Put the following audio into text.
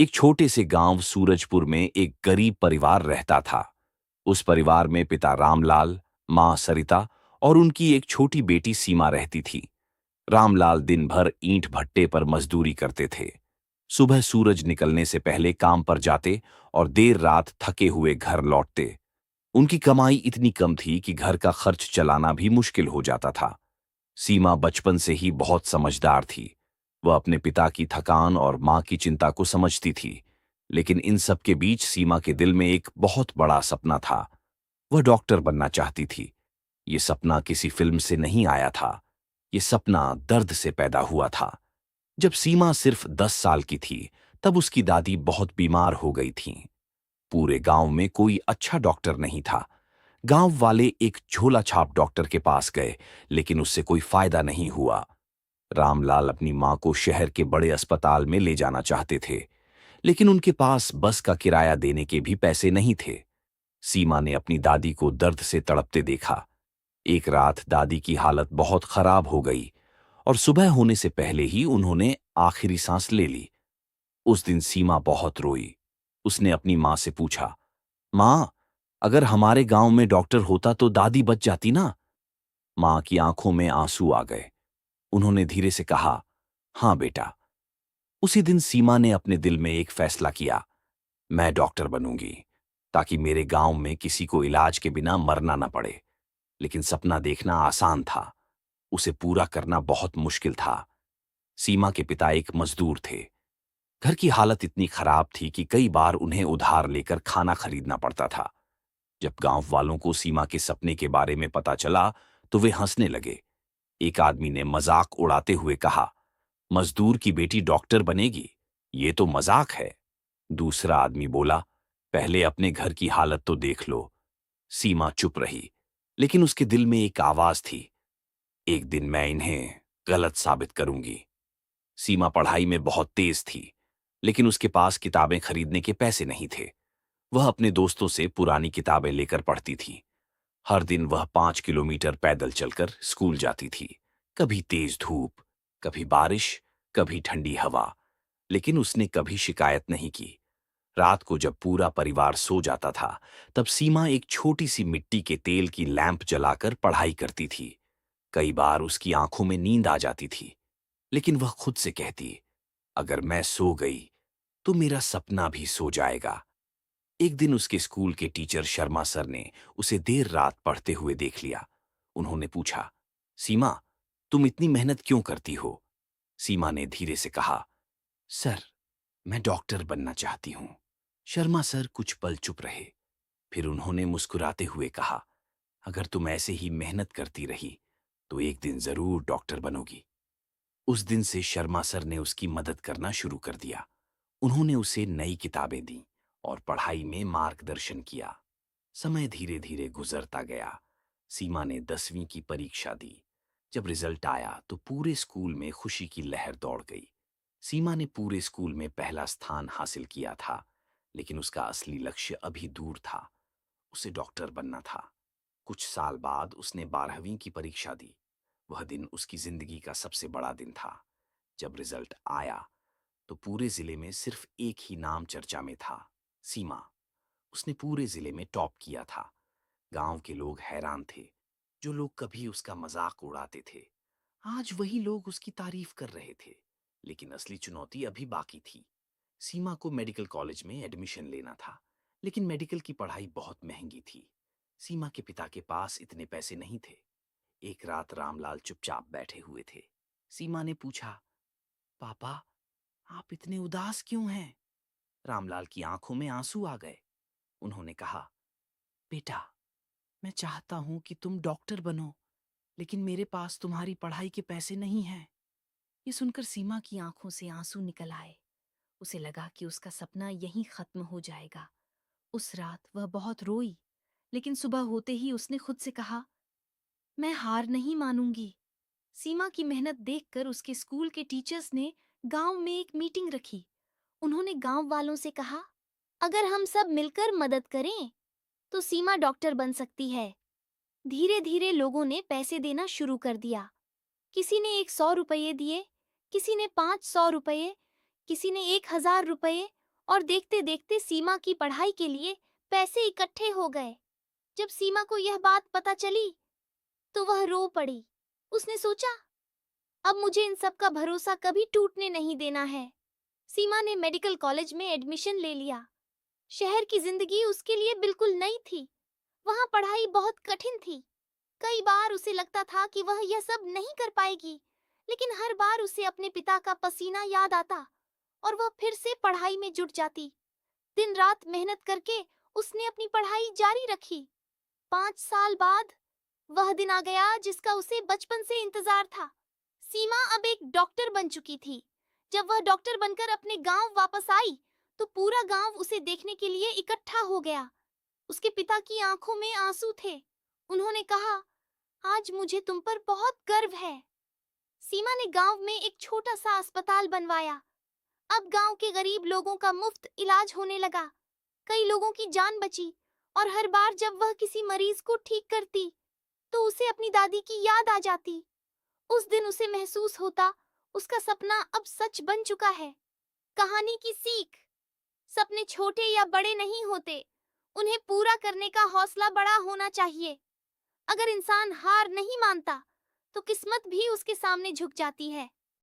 एक छोटे से गांव सूरजपुर में एक गरीब परिवार रहता था। उस परिवार में पिता रामलाल, मां सरिता और उनकी एक छोटी बेटी सीमा रहती थी। रामलाल दिन भर ईंट भट्टे पर मजदूरी करते थे। सुबह सूरज निकलने से पहले काम पर जाते और देर रात थके हुए घर लौटते। उनकी कमाई इतनी कम थी कि घर का खर्च चलाना भी मुश्किल हो जाता था। सीमा बचपन से ही बहुत समझदार थी। वह अपने पिता की थकान और मां की चिंता को समझती थी। लेकिन इन सब के बीच सीमा के दिल में एक बहुत बड़ा सपना था। वह डॉक्टर बनना चाहती थी। ये सपना किसी फिल्म से नहीं आया था। ये सपना दर्द से पैदा हुआ था। जब सीमा सिर्फ 10 साल की थी, तब उसकी दादी बहुत बीमार हो गई थीं। पूरे गांव में कोई अच्छा डॉक्टर नहीं था। गांव वाले एक झोला छाप डॉक्टर के पास गए, लेकिन उससे कोई फायदा नहीं हुआ। रामलाल अपनी मां को शहर के बड़े अस्पताल में ले जाना चाहते थे, लेकिन उनके पास बस का किराया देने के भी पैसे नहीं थे। सीमा ने अपनी दादी को दर्द से तड़पते देखा। एक रात दादी की हालत बहुत खराब हो गई और सुबह होने से पहले ही उन्होंने आखिरी सांस ले ली। उस दिन सीमा बहुत रोई। उसने अपनी मां से पूछा, मां, अगर हमारे गांव में डॉक्टर होता तो दादी बच जाती ना? मां की आंखों में आंसू आ गए। उन्होंने धीरे से कहा, हां बेटा। उसी दिन सीमा ने अपने दिल में एक फैसला किया, मैं डॉक्टर बनूंगी, ताकि मेरे गांव में किसी को इलाज के बिना मरना न पड़े। लेकिन सपना देखना आसान था, उसे पूरा करना बहुत मुश्किल था। सीमा के पिता एक मजदूर थे। घर की हालत इतनी खराब थी कि कई बार उन्हें उधार लेकर खाना खरीदना पड़ता था। जब गांव वालों को सीमा के सपने के बारे में पता चला, तो वे हंसने लगे। एक आदमी ने मजाक उड़ाते हुए कहा, मजदूर की बेटी डॉक्टर बनेगी, ये तो मजाक है। दूसरा आदमी बोला, पहले अपने घर की हालत तो देख लो। सीमा चुप रही, लेकिन उसके दिल में एक आवाज थी, एक दिन मैं इन्हें गलत साबित करूंगी। सीमा पढ़ाई में बहुत तेज थी, लेकिन उसके पास किताबें खरीदने के पैसे नहीं थे। वह अपने दोस्तों से पुरानी किताबें लेकर पढ़ती थी। हर दिन वह 5 किलोमीटर पैदल चलकर स्कूल जाती थी। कभी तेज धूप, कभी बारिश, कभी ठंडी हवा, लेकिन उसने कभी शिकायत नहीं की। रात को जब पूरा परिवार सो जाता था, तब सीमा एक छोटी सी मिट्टी के तेल की लैंप जलाकर पढ़ाई करती थी। कई बार उसकी आंखों में नींद आ जाती थी, लेकिन वह खुद से कहती, अगर मैं सो गई तो मेरा सपना भी सो जाएगा। एक दिन उसके स्कूल के टीचर शर्मा सर ने उसे देर रात पढ़ते हुए देख लिया। उन्होंने पूछा, सीमा, तुम इतनी मेहनत क्यों करती हो? सीमा ने धीरे से कहा, सर, मैं डॉक्टर बनना चाहती हूं। शर्मा सर कुछ पल चुप रहे। फिर उन्होंने मुस्कुराते हुए कहा, अगर तुम ऐसे ही मेहनत करती रही तो एक दिन जरूर डॉक्टर बनोगी। उस दिन से शर्मा सर ने उसकी मदद करना शुरू कर दिया। उन्होंने उसे नई किताबें दी और पढ़ाई में मार्गदर्शन किया। समय धीरे धीरे गुजरता गया। सीमा ने 10वीं की परीक्षा दी। जब रिजल्ट आया तो पूरे स्कूल में खुशी की लहर दौड़ गई। सीमा ने पूरे स्कूल में पहला स्थान हासिल किया था, लेकिन उसका असली लक्ष्य अभी दूर था। उसे डॉक्टर बनना था। कुछ साल बाद उसने 12वीं की परीक्षा दी। वह दिन उसकी जिंदगी का सबसे बड़ा दिन था। जब रिजल्ट आया तो पूरे जिले में सिर्फ एक ही नाम चर्चा में था, सीमा। उसने पूरे जिले में टॉप किया था। गांव के लोग हैरान थे। जो लोग कभी उसका मजाक उड़ाते थे, आज वही लोग उसकी तारीफ कर रहे थे। लेकिन असली चुनौती अभी बाकी थी। सीमा को मेडिकल कॉलेज में एडमिशन लेना था, लेकिन मेडिकल की पढ़ाई बहुत महंगी थी। सीमा के पिता के पास इतने पैसे नहीं थे। एक रात रामलाल चुपचाप बैठे हुए थे। सीमा ने पूछा, पापा, आप इतने उदास क्यों हैं? रामलाल की आंखों में आंसू आ गए। उन्होंने कहा, बेटा, मैं चाहता हूं कि तुम डॉक्टर बनो, लेकिन मेरे पास तुम्हारी पढ़ाई के पैसे नहीं हैं। ये सुनकर सीमा की आंखों से आंसू निकल आए। उसे लगा कि उसका सपना यहीं खत्म हो जाएगा। उस रात वह बहुत रोई, लेकिन सुबह होते ही उसने खुद से कहा, मैं हार नहीं मानूंगी। सीमा की मेहनत देखकर उसके स्कूल के टीचर्स ने गांव में एक मीटिंग रखी। उन्होंने गांव वालों से कहा, अगर हम सब मिलकर मदद करें तो सीमा डॉक्टर बन सकती है। धीरे धीरे लोगों ने पैसे देना शुरू कर दिया। किसी ने 100 रुपये दिए, किसी ने 500 रुपये, किसी ने 1000 रुपये और देखते देखते सीमा की पढ़ाई के लिए पैसे इकट्ठे हो गए। जब सीमा को यह बात पता चली तो वह रो पड़ी। उसने सोचा, अब मुझे इन सब का भरोसा कभी टूटने नहीं देना है। सीमा ने मेडिकल कॉलेज में एडमिशन ले लिया। शहर की जिंदगी उसके लिए बिल्कुल नई थी। वहां पढ़ाई बहुत कठिन थी। कई बार उसे लगता था कि वह यह सब नहीं कर पाएगी, लेकिन हर बार उसे अपने पिता का पसीना याद आता और वह फिर से पढ़ाई में जुट जाती। दिन रात मेहनत करके उसने अपनी पढ़ाई जारी रखी। 5 साल बाद वह दिन आ गया जिसका उसे बचपन से इंतजार था। सीमा अब एक डॉक्टर बन चुकी थी। जब वह डॉक्टर बनकर अपने गांव वापस आई तो पूरा गांव उसे देखने के लिए इकट्ठा हो गया। उसके पिता की आंखों में आंसू थे। उन्होंने कहा, आज मुझे तुम पर बहुत गर्व है। सीमा ने गांव में एक छोटा सा अस्पताल बनवाया। अब गांव के गरीब लोगों का मुफ्त इलाज होने लगा। कई लोगों की जान बची और हर बार जब वह किसी मरीज को ठीक करती तो उसे अपनी दादी की याद आ जाती। उस दिन उसे महसूस होता, उसका सपना अब सच बन चुका है। कहानी की सीख, सपने छोटे या बड़े नहीं होते, उन्हें पूरा करने का हौसला बड़ा होना चाहिए। अगर इंसान हार नहीं मानता तो किस्मत भी उसके सामने झुक जाती है।